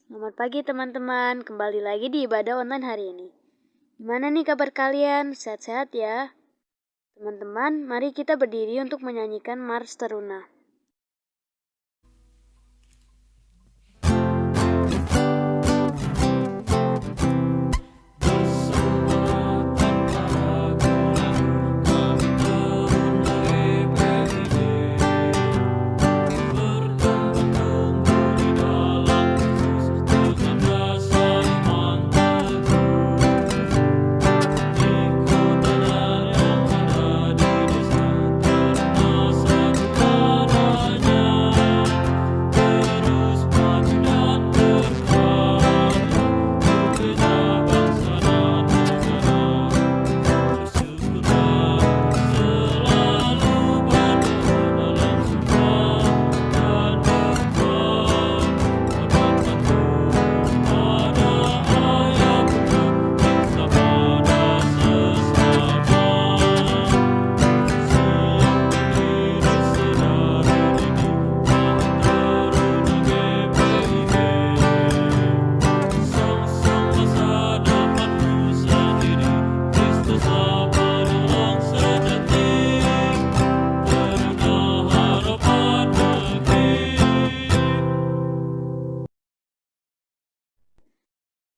Selamat pagi teman-teman, kembali lagi di ibadah online hari ini. Gimana nih kabar kalian? Sehat-sehat ya? Teman-teman, mari kita berdiri untuk menyanyikan Mars Teruna.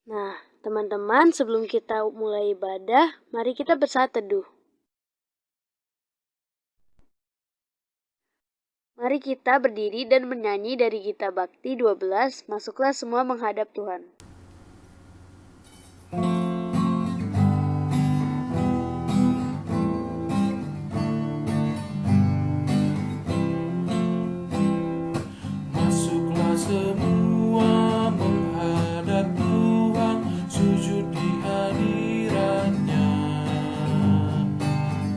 Nah, teman-teman, sebelum kita mulai ibadah, mari kita bersaat teduh. Mari kita berdiri dan menyanyi dari Gita Bakti 12, Masuklah Semua Menghadap Tuhan. Masuklah semua menghadap Tuhan, sujud di hadiratnya.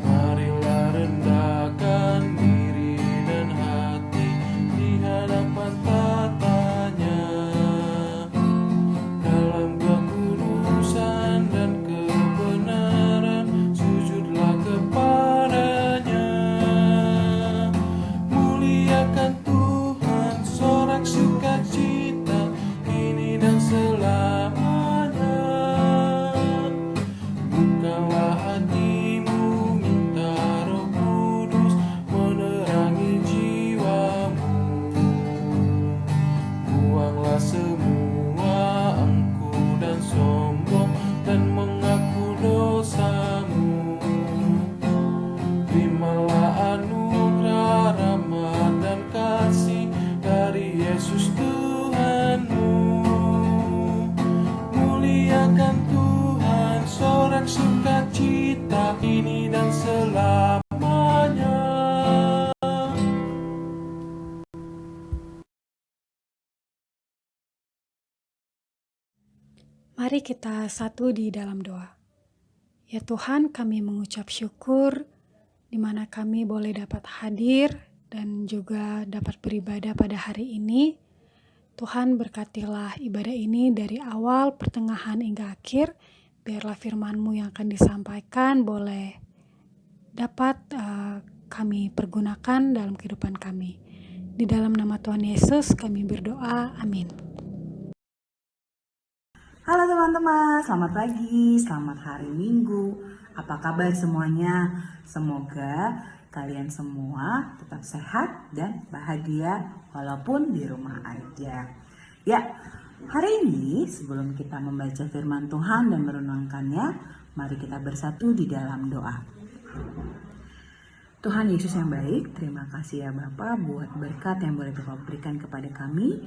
Marilah rendahkan diri dan hati di hadapan tatanya. Dalam kekudusan dan kebenaran, sujudlah kepadanya. Muliakan Tuhan, sorak sukacita kini dan selamanya. Bukalah hatimu, minta Roh Kudus menerangi jiwamu. Buanglah semua angku dan sombong dan mengaku dosamu. Terimalah anugerah rahmat dan kasih dari Yesus Tuhanmu. Muliakan Tuhan, sorak sukacita kini dan selamanya. Mari kita satu di dalam doa. Ya Tuhan, kami mengucap syukur di mana kami boleh dapat hadir dan juga dapat beribadah pada hari ini. Tuhan berkatilah ibadah ini dari awal, pertengahan hingga akhir. Biarlah firman-Mu yang akan disampaikan boleh dapat kami pergunakan dalam kehidupan kami. Di dalam nama Tuhan Yesus kami berdoa, amin. Halo teman-teman, selamat pagi, selamat hari Minggu. Apa kabar semuanya? Semoga kalian semua tetap sehat dan bahagia walaupun di rumah aja. Ya, hari ini sebelum kita membaca firman Tuhan dan merenungkannya, mari kita bersatu di dalam doa. Tuhan Yesus yang baik, terima kasih ya Bapa buat berkat yang boleh Bapak berikan kepada kami.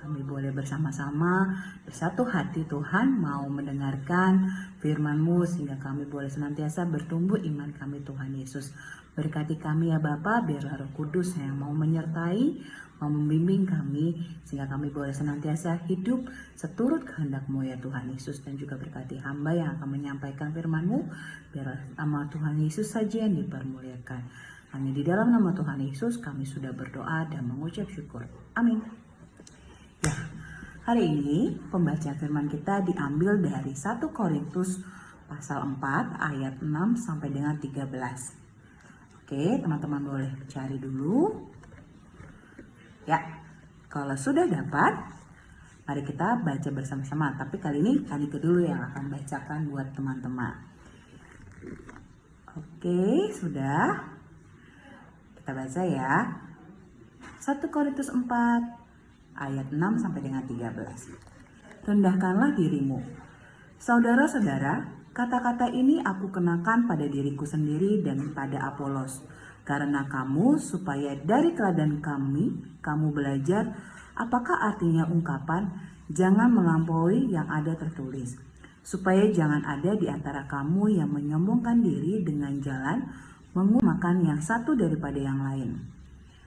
Kami boleh bersama-sama bersatu hati Tuhan mau mendengarkan firman-Mu sehingga kami boleh senantiasa bertumbuh iman kami Tuhan Yesus. Berkati kami ya Bapa, biarlah Roh Kudus yang mau menyertai, mau membimbing kami sehingga kami boleh senantiasa hidup seturut kehendak-Mu ya Tuhan Yesus. Dan juga berkati hamba yang akan menyampaikan firman-Mu, biarlah nama Tuhan Yesus saja yang dipermuliakan. Hanya di dalam nama Tuhan Yesus kami sudah berdoa dan mengucap syukur. Amin. Ya, hari ini pembaca firman kita diambil dari 1 Korintus pasal 4 ayat 6 sampai dengan 13. Oke, teman-teman boleh cari dulu. Ya, kalau sudah dapat, Mari kita baca bersama-sama, tapi kali ini Kanike dulu yang akan bacakan buat teman-teman. Oke, sudah. Kita baca ya. 1 Korintus 4 ayat 6 sampai dengan 13. Rendahkanlah dirimu. Saudara-saudara, kata-kata ini aku kenakan pada diriku sendiri dan pada Apolos, karena kamu supaya dari teladan kami kamu belajar apakah artinya ungkapan jangan melampaui yang ada tertulis, supaya jangan ada di antara kamu yang menyombongkan diri dengan jalan mengutamakan yang satu daripada yang lain.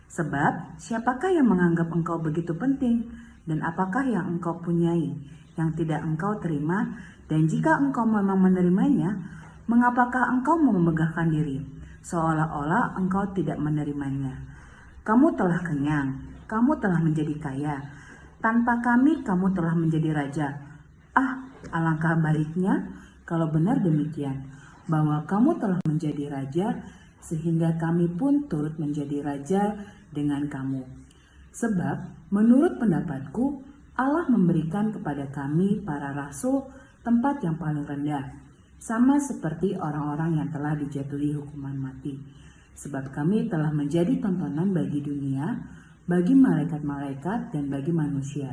Sebab siapakah yang menganggap engkau begitu penting, dan apakah yang engkau punyai yang tidak engkau terima, dan jika engkau memang menerimanya, mengapakah engkau memegahkan diri, seolah-olah engkau tidak menerimanya? Kamu telah kenyang, kamu telah menjadi kaya, tanpa kami kamu telah menjadi raja. Alangkah baiknya kalau benar demikian, bahwa kamu telah menjadi raja, sehingga kami pun turut menjadi raja dengan kamu. Sebab menurut pendapatku, Allah memberikan kepada kami para rasul tempat yang paling rendah, sama seperti orang-orang yang telah dijatuhi hukuman mati. Sebab kami telah menjadi tontonan bagi dunia, bagi malaikat-malaikat dan bagi manusia.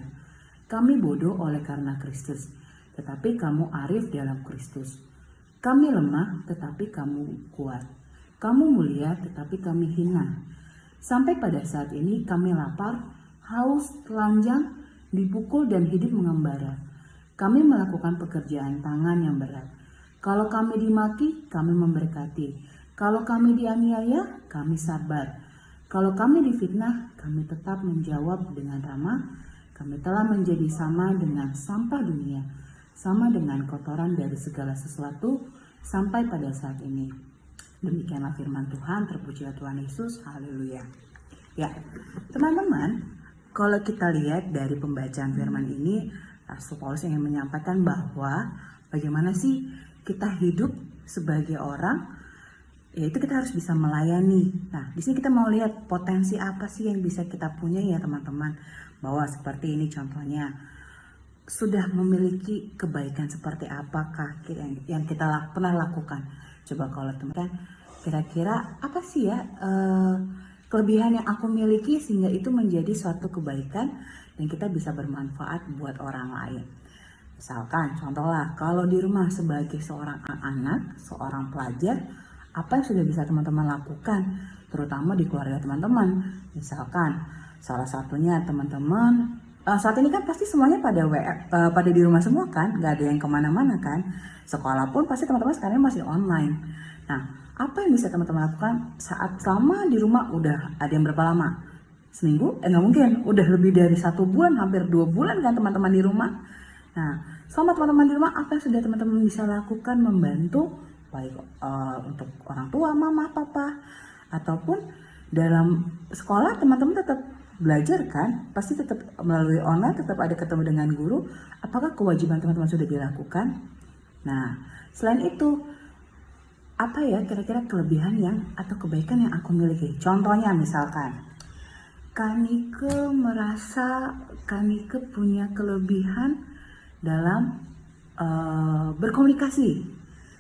Kami bodoh oleh karena Kristus, tetapi kamu arif dalam Kristus. Kami lemah, tetapi kamu kuat. Kamu mulia, tetapi kami hina. Sampai pada saat ini kami lapar, haus, telanjang, dipukul dan hidup mengembara. Kami melakukan pekerjaan tangan yang berat. Kalau kami dimaki, kami memberkati. Kalau kami dianiaya, kami sabar. Kalau kami difitnah, kami tetap menjawab dengan ramah. Kami telah menjadi sama dengan sampah dunia, sama dengan kotoran dari segala sesuatu sampai pada saat ini. Demikianlah firman Tuhan, terpujilah Tuhan Yesus, haleluya. Ya, teman-teman, kalau kita lihat dari pembacaan firman ini, Rasul Paulus ingin menyampaikan bahwa bagaimana sih kita hidup sebagai orang, yaitu kita harus bisa melayani. Nah, di sini kita mau lihat potensi apa sih yang bisa kita punya ya teman-teman. Bahwa seperti ini contohnya, sudah memiliki kebaikan seperti apakah yang kita pernah lakukan. Coba kalau teman-teman, kira-kira apa sih ya kelebihan yang aku miliki sehingga itu menjadi suatu kebaikan dan kita bisa bermanfaat buat orang lain. Misalkan contohlah kalau di rumah sebagai seorang anak, seorang pelajar, apa yang sudah bisa teman-teman lakukan terutama di keluarga teman-teman. Misalkan salah satunya teman-teman saat ini kan pasti semuanya pada di rumah semua kan, nggak ada yang kemana-mana kan. Sekolah pun pasti teman-teman sekarang masih online. Nah, apa yang bisa teman-teman lakukan saat selama di rumah? Udah ada yang berapa lama? Seminggu? Nggak mungkin, udah lebih dari 1 bulan, hampir 2 bulan kan teman-teman di rumah. Nah, selama teman-teman di rumah, apa yang sudah teman-teman bisa lakukan membantu baik untuk orang tua, mama, papa, ataupun dalam sekolah teman-teman tetap belajar kan, pasti tetap melalui online, tetap ada ketemu dengan guru. Apakah kewajiban teman-teman sudah dilakukan? Nah, selain itu, apa ya kira-kira kelebihan yang atau kebaikan yang aku miliki? Contohnya misalkan, Kanike merasa Kanike punya kelebihan dalam berkomunikasi,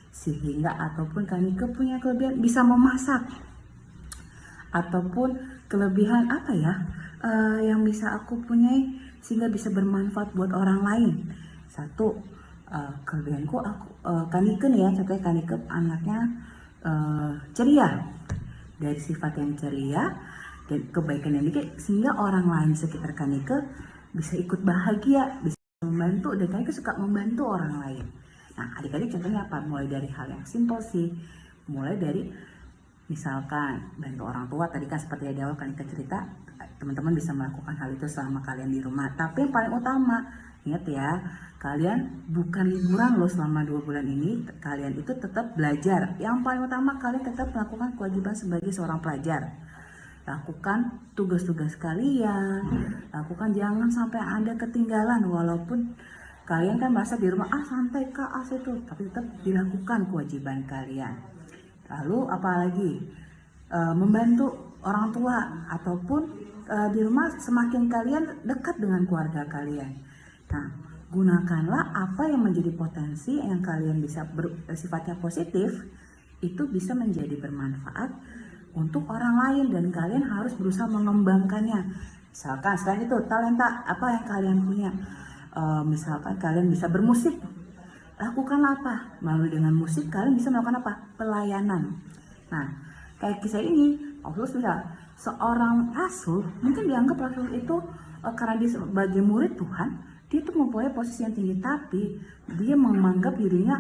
sehingga ataupun Kanike punya kelebihan bisa memasak, ataupun kelebihan apa ya yang bisa aku punyai sehingga bisa bermanfaat buat orang lain. Satu, kelebihanku Kanike nih ya, contohnya Kanike anaknya ceria, dari sifat yang ceria dan kebaikan yang dikit sehingga orang lain sekitar Kanike bisa ikut bahagia, bisa membantu, dan Kanike suka membantu orang lain. Nah, adik-adik contohnya apa? Mulai dari hal yang simpel sih, mulai dari misalkan bantu orang tua, tadi kan seperti di awal Kanike cerita, teman-teman bisa melakukan hal itu selama kalian di rumah. Tapi yang paling utama, ingat ya, kalian bukan liburan loh selama 2 bulan ini, kalian itu tetap belajar. Yang paling utama, kalian tetap melakukan kewajiban sebagai seorang pelajar. Lakukan tugas-tugas kalian, lakukan, jangan sampai Anda ketinggalan walaupun kalian kan merasa di rumah santai kak itu, tapi tetap dilakukan kewajiban kalian. Lalu apalagi membantu orang tua ataupun di rumah semakin kalian dekat dengan keluarga kalian. Nah, gunakanlah apa yang menjadi potensi yang kalian bisa sifatnya positif, itu bisa menjadi bermanfaat untuk orang lain dan kalian harus berusaha mengembangkannya. Misalkan selain itu talenta apa yang kalian punya, misalkan kalian bisa bermusik, lakukanlah apa? Melalui dengan musik kalian bisa melakukan apa? Pelayanan. Nah, kayak kisah ini, Paulus bisa seorang rasul, mungkin dianggap rasul itu karena dia sebagai murid Tuhan, dia itu mempunyai posisi yang tinggi, tapi dia menganggap dirinya,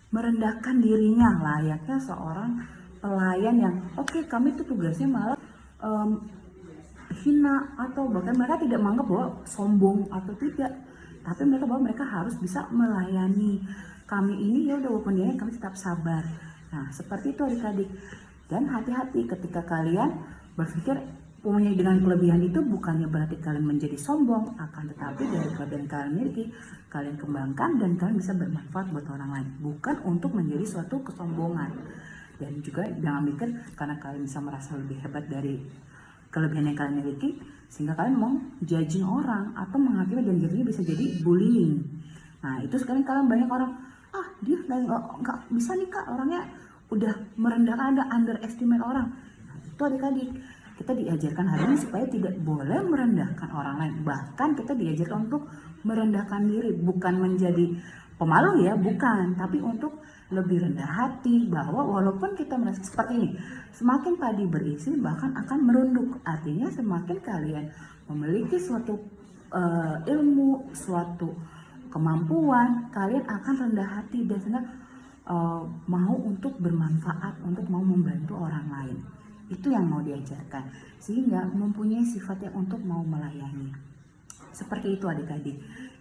merendahkan dirinya layaknya seorang pelayan yang kami itu tugasnya malah hina, atau bahkan mereka tidak menganggap bahwa sombong atau tidak, tapi mereka bahwa mereka harus bisa melayani kami ini, ya udah walaupun dia kami tetap sabar. Nah, seperti itu adik-adik. Dan hati-hati ketika kalian berpikir punya dengan kelebihan itu, bukannya berarti kalian menjadi sombong, akan tetapi dari kelebihan kalian miliki, kalian kembangkan dan kalian bisa bermanfaat buat orang lain, bukan untuk menjadi suatu kesombongan. Dan juga jangan mikir karena kalian bisa merasa lebih hebat dari kelebihan yang kalian miliki, sehingga kalian mau judging orang atau menghakimi, dan jadinya bisa jadi bullying. Nah, itu sekarang kalian banyak orang, dia nggak bisa nih kak, orangnya udah merendahkan, ada underestimate orang. Nah, itu adik-adik, kita diajarkan hari ini supaya tidak boleh merendahkan orang lain. Bahkan kita diajarkan untuk merendahkan diri, bukan menjadi pemalu ya, bukan, tapi untuk lebih rendah hati, bahwa walaupun kita merasa seperti ini, semakin padi berisi bahkan akan merunduk. Artinya semakin kalian memiliki suatu ilmu, suatu kemampuan, kalian akan rendah hati dan senang mau untuk bermanfaat, untuk mau membantu orang lain. Itu yang mau diajarkan, sehingga mempunyai sifat yang untuk mau melayani. Seperti itu adik-adik.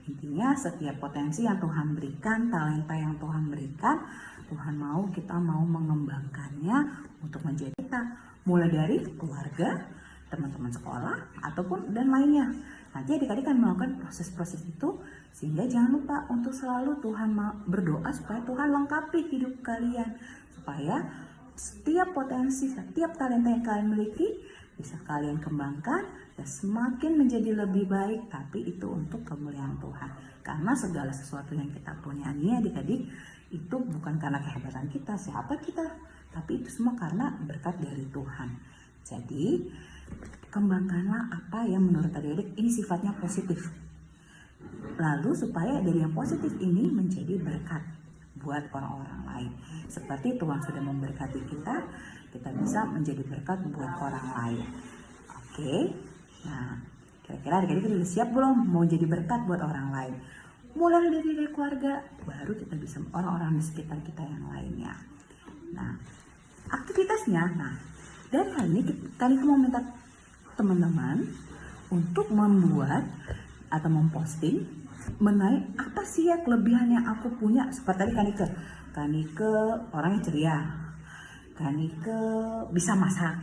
Intinya setiap potensi yang Tuhan berikan, talenta yang Tuhan berikan, Tuhan mau kita mau mengembangkannya untuk menjadi kita. Mulai dari keluarga, teman-teman sekolah, ataupun dan lainnya. Nanti adik-adik akan melakukan proses-proses itu, sehingga jangan lupa untuk selalu Tuhan berdoa supaya Tuhan lengkapi hidup kalian, supaya setiap potensi, setiap talenta yang kalian miliki bisa kalian kembangkan dan semakin menjadi lebih baik, tapi itu untuk kemuliaan Tuhan. Karena segala sesuatu yang kita punya ini adik-adik, itu bukan karena kehebatan kita, siapa kita, tapi itu semua karena berkat dari Tuhan. Jadi kembangkanlah apa yang menurut adik-adik ini sifatnya positif, lalu supaya dari yang positif ini menjadi berkat buat orang-orang lain. Seperti Tuhan sudah memberkati kita, kita bisa menjadi berkat buat orang lain. Oke, nah kira-kira adik-adik udah siap belum mau jadi berkat buat orang lain? Mulai dari keluarga, baru kita bisa orang-orang di sekitar kita yang lainnya. Nah, aktivitasnya, dan kali ini kita mau minta teman-teman untuk membuat atau memposting mengenai apa sih ya kelebihan yang aku punya. Seperti tadi Kanike orangnya ceria, Kanike bisa masak.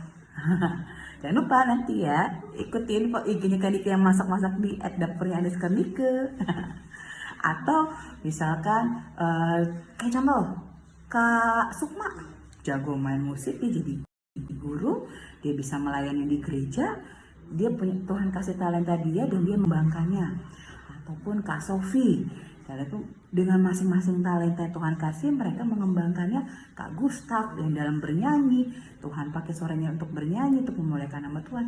Jangan lupa nanti ya ikutin IG-nya Kanike yang masak-masak di @dapurnya_Kanike. Atau misalkan kayak contoh Kak Sukma jago main musik, dia jadi guru, dia bisa melayani di gereja, dia punya Tuhan kasih talenta dia dan dia mengembangkannya. Ataupun Kak Sofi, itu dengan masing-masing talenta yang Tuhan kasih, mereka mengembangkannya. Kak Gustaf yang dalam bernyanyi, Tuhan pakai suaranya untuk bernyanyi, untuk memuliakan nama Tuhan,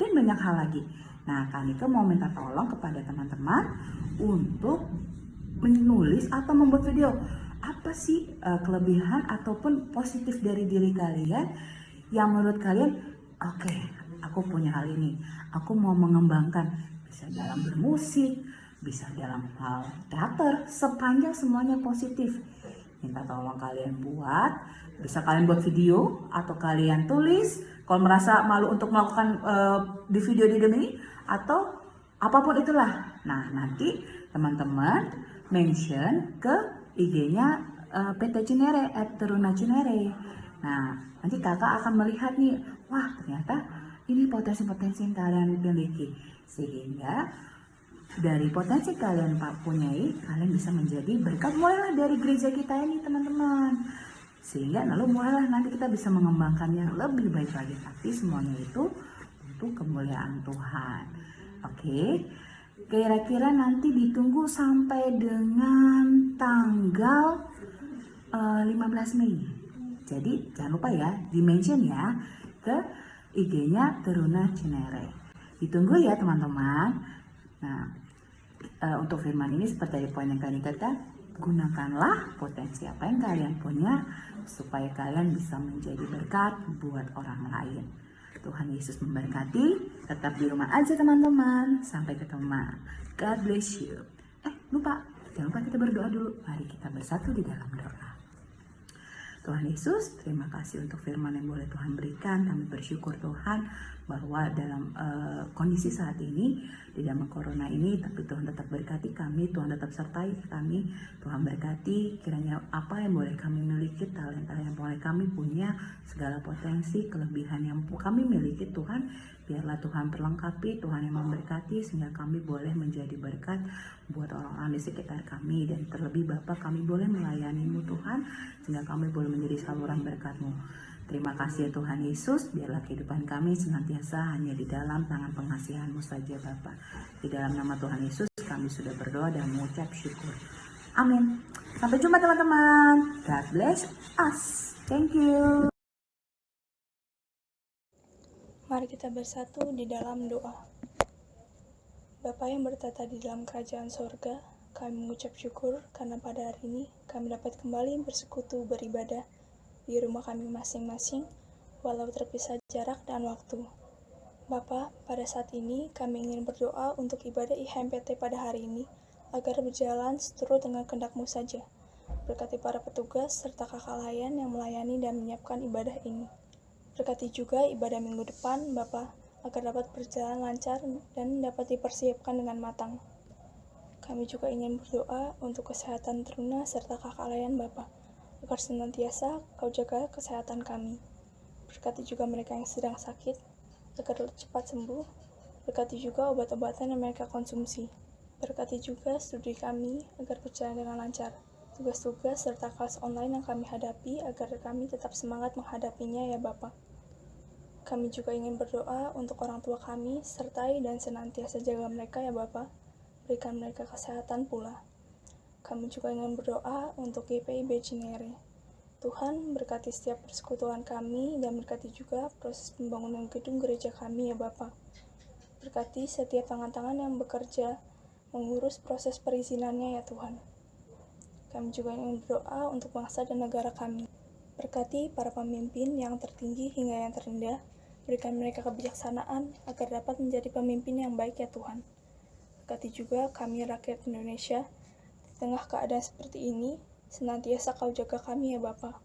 dan banyak hal lagi. Nah, Kanike mau minta tolong kepada teman-teman untuk menulis atau membuat video. Apa sih kelebihan ataupun positif dari diri kalian yang menurut kalian, oke, aku punya hal ini, aku mau mengembangkan, bisa dalam bermusik, bisa dalam hal teater, sepanjang semuanya positif. Minta tolong kalian buat, bisa kalian buat video atau kalian tulis kalau merasa malu untuk melakukan di video di ini, atau apapun itulah. Nah, nanti teman-teman mention ke IG-nya PT Cinere @teruna_cinere. Nah, nanti kakak akan melihat nih, wah ternyata ini potensi-potensi yang kalian miliki, sehingga dari potensi kalian punyai, kalian bisa menjadi berkat. Mulailah dari gereja kita ini teman-teman, sehingga lalu mulailah nanti kita bisa mengembangkannya lebih baik lagi, tapi semuanya itu untuk kemuliaan Tuhan. Oke, Kira-kira nanti ditunggu sampai dengan tanggal 15 Mei. Jadi jangan lupa ya, di-mention ya ke IG-nya Teruna Cinere. Ditunggu ya teman-teman. Nah, untuk firman ini seperti poin yang kalian katakan, gunakanlah potensi apa yang kalian punya supaya kalian bisa menjadi berkat buat orang lain. Tuhan Yesus memberkati. Tetap di rumah aja teman-teman. Sampai ketemu. God bless you. Lupa, jangan lupa kita berdoa dulu. Mari kita bersatu di dalam doa. Tuhan Yesus, terima kasih untuk firman yang boleh Tuhan berikan. Kami bersyukur Tuhan bahwa dalam kondisi saat ini, di dalam corona ini, tapi Tuhan tetap berkati kami, Tuhan tetap sertai kami, Tuhan berkati kiranya apa yang boleh kami miliki, talenta yang boleh kami punya, segala potensi, kelebihan yang kami miliki Tuhan, biarlah Tuhan perlengkapi, Tuhan yang memberkati sehingga kami boleh menjadi berkat buat orang-orang di sekitar kami, dan terlebih Bapa kami boleh melayani-Mu Tuhan, sehingga kami boleh menjadi saluran berkat-Mu. Terima kasih ya Tuhan Yesus, biarlah kehidupan kami senantiasa hanya di dalam tangan pengasihan-Mu saja Bapa. Di dalam nama Tuhan Yesus kami sudah berdoa dan mengucap syukur. Amin. Sampai jumpa teman-teman. God bless us. Thank you. Mari kita bersatu di dalam doa. Bapa yang bertata di dalam kerajaan sorga, kami mengucap syukur karena pada hari ini kami dapat kembali bersekutu beribadah di rumah kami masing-masing, walau terpisah jarak dan waktu. Bapa, pada saat ini kami ingin berdoa untuk ibadah IHMPT pada hari ini, agar berjalan seturut dengan kehendak-Mu saja. Berkati para petugas serta kakak layan yang melayani dan menyiapkan ibadah ini. Berkati juga ibadah minggu depan, Bapa, agar dapat berjalan lancar dan dapat dipersiapkan dengan matang. Kami juga ingin berdoa untuk kesehatan Teruna serta kakak layan, Bapa, agar senantiasa Kau jaga kesehatan kami. Berkati juga mereka yang sedang sakit, agar cepat sembuh. Berkati juga obat-obatan yang mereka konsumsi. Berkati juga studi kami, agar berjalan dengan lancar. Tugas-tugas serta kelas online yang kami hadapi, agar kami tetap semangat menghadapinya ya Bapa. Kami juga ingin berdoa untuk orang tua kami, sertai dan senantiasa jaga mereka ya Bapa. Berikan mereka kesehatan pula. Kami juga ingin berdoa untuk GPIB Cinere. Tuhan berkati setiap persekutuan kami dan berkati juga proses pembangunan gedung gereja kami ya Bapa. Berkati setiap tangan-tangan yang bekerja mengurus proses perizinannya ya Tuhan. Kami juga ingin berdoa untuk bangsa dan negara kami. Berkati para pemimpin yang tertinggi hingga yang terendah. Berikan mereka kebijaksanaan agar dapat menjadi pemimpin yang baik ya Tuhan. Berkati juga kami rakyat Indonesia. Di tengah keadaan seperti ini, senantiasa Kau jaga kami ya Bapa.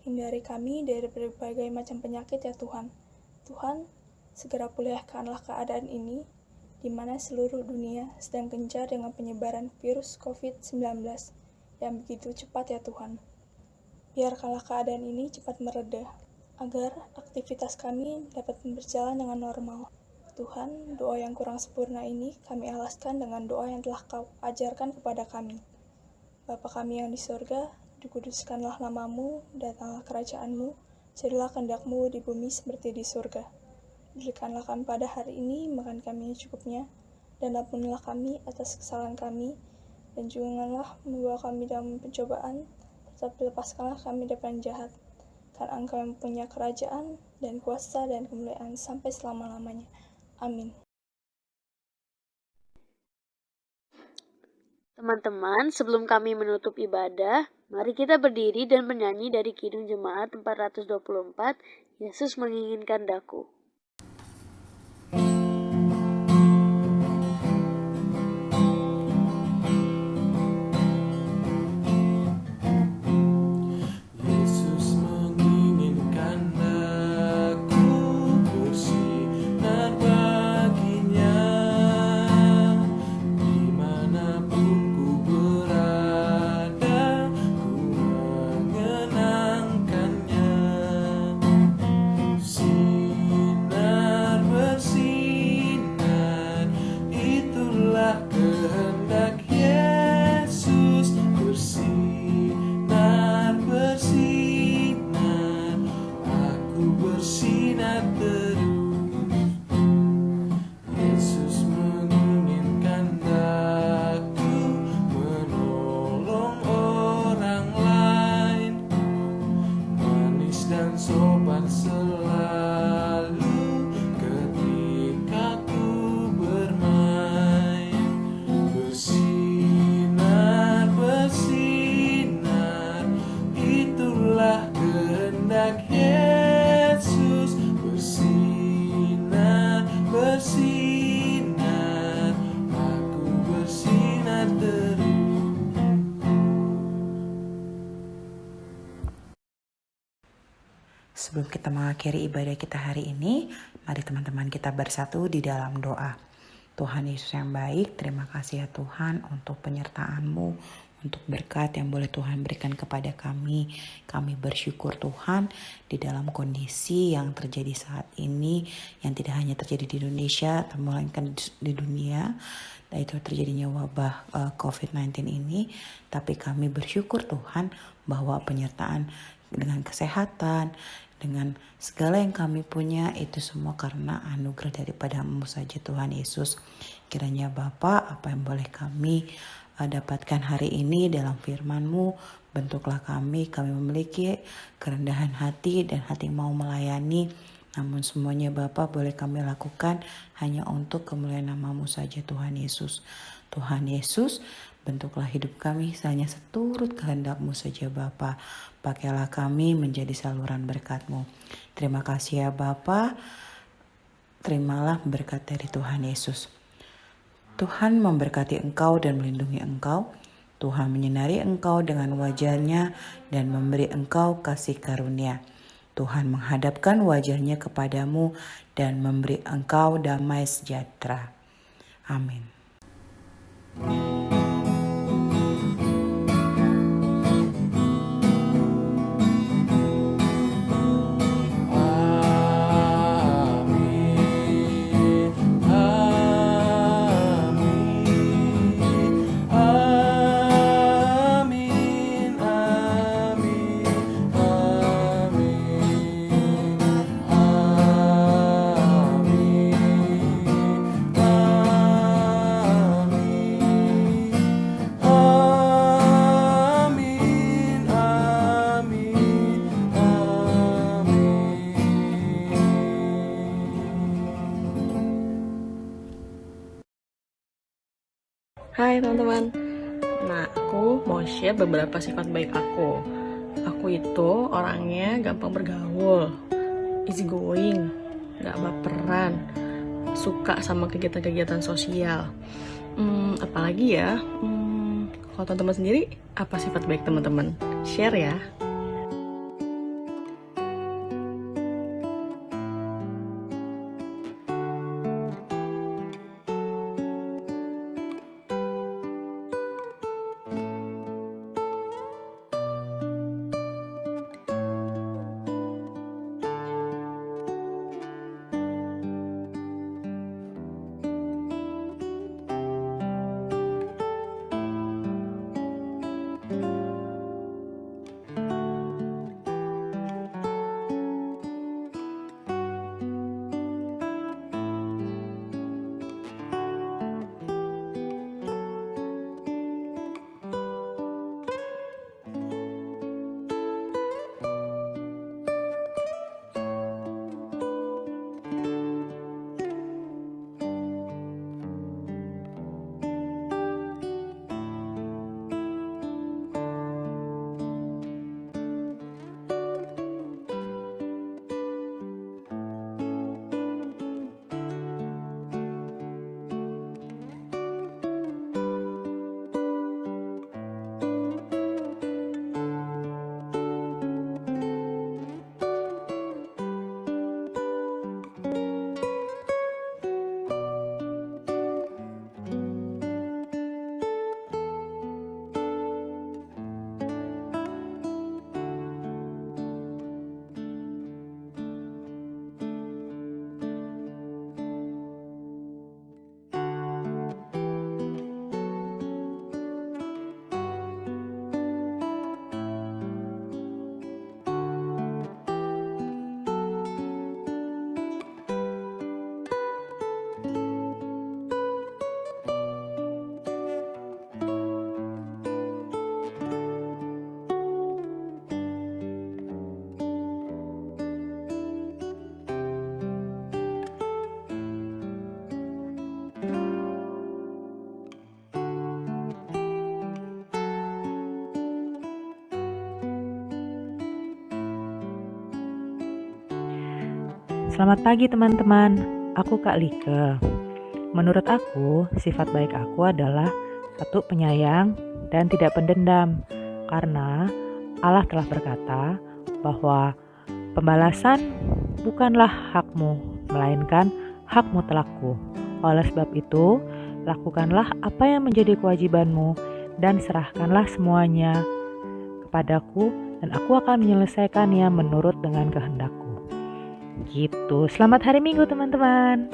Hindari kami dari berbagai macam penyakit ya Tuhan. Tuhan, segera pulihkanlah keadaan ini, di mana seluruh dunia sedang gencar dengan penyebaran virus COVID-19 yang begitu cepat ya Tuhan. Biarkanlah keadaan ini cepat mereda, agar aktivitas kami dapat berjalan dengan normal. Tuhan, doa yang kurang sempurna ini kami alaskan dengan doa yang telah Kau ajarkan kepada kami. Bapa kami yang di surga, dikuduskanlah nama-Mu, datanglah kerajaan-Mu, jadilah kehendak-Mu di bumi seperti di surga. Berikanlah kami pada hari ini makan kami yang cukupnya, dan ampunilah kami atas kesalahan kami, dan janganlah membawa kami dalam pencobaan, tetapi lepaskanlah kami dari yang jahat. Karena Engkau yang punya kerajaan, dan kuasa, dan kemuliaan sampai selama-lamanya. Amin. Teman-teman, sebelum kami menutup ibadah, mari kita berdiri dan bernyanyi dari Kidung Jemaat 424, Yesus menginginkan daku. Yesus menginginkan aku bersinar baginya, dimanapun ku berada, ku mengenangkannya. Sinar sebelum kita mengakhiri ibadah kita hari ini, mari teman-teman kita bersatu di dalam doa. Tuhan Yesus yang baik, terima kasih ya Tuhan untuk penyertaan-Mu, untuk berkat yang boleh Tuhan berikan kepada kami. Kami bersyukur Tuhan di dalam kondisi yang terjadi saat ini, yang tidak hanya terjadi di Indonesia, tapi melainkan di dunia, yaitu terjadinya wabah COVID-19 ini. Tapi kami bersyukur Tuhan bahwa penyertaan dengan kesehatan, dengan segala yang kami punya itu semua karena anugerah daripada-Mu saja Tuhan Yesus. Kiranya Bapa, apa yang boleh kami dapatkan hari ini dalam firman-Mu, bentuklah kami memiliki kerendahan hati dan hati mau melayani. Namun semuanya Bapa boleh kami lakukan hanya untuk kemuliaan nama-Mu saja Tuhan Yesus. Tuhan Yesus, bentuklah hidup kami hanya seturut kehendak-Mu saja Bapa. Pakailah kami menjadi saluran berkat-Mu. Terima kasih ya Bapa. Terimalah berkat dari Tuhan Yesus. Tuhan memberkati engkau dan melindungi engkau. Tuhan menyinari engkau dengan wajah-Nya dan memberi engkau kasih karunia. Tuhan menghadapkan wajah-Nya kepadamu dan memberi engkau damai sejahtera. Amin. Hai teman-teman, nah aku mau share beberapa sifat baik aku. Aku itu orangnya gampang bergaul, easy going, gak baperan, suka sama kegiatan-kegiatan sosial. Apalagi ya, kalau teman-teman sendiri, apa sifat baik teman-teman? Share ya. Selamat pagi teman-teman, aku Kak Like. Menurut aku, sifat baik aku adalah satu, penyayang dan tidak pendendam. Karena Allah telah berkata bahwa Pembalasan bukanlah hakmu, melainkan hak mutlakku. Oleh sebab itu, lakukanlah apa yang menjadi kewajibanmu dan serahkanlah semuanya kepadaku dan aku akan menyelesaikannya menurut dengan kehendakku. Gitu. Selamat hari Minggu teman-teman.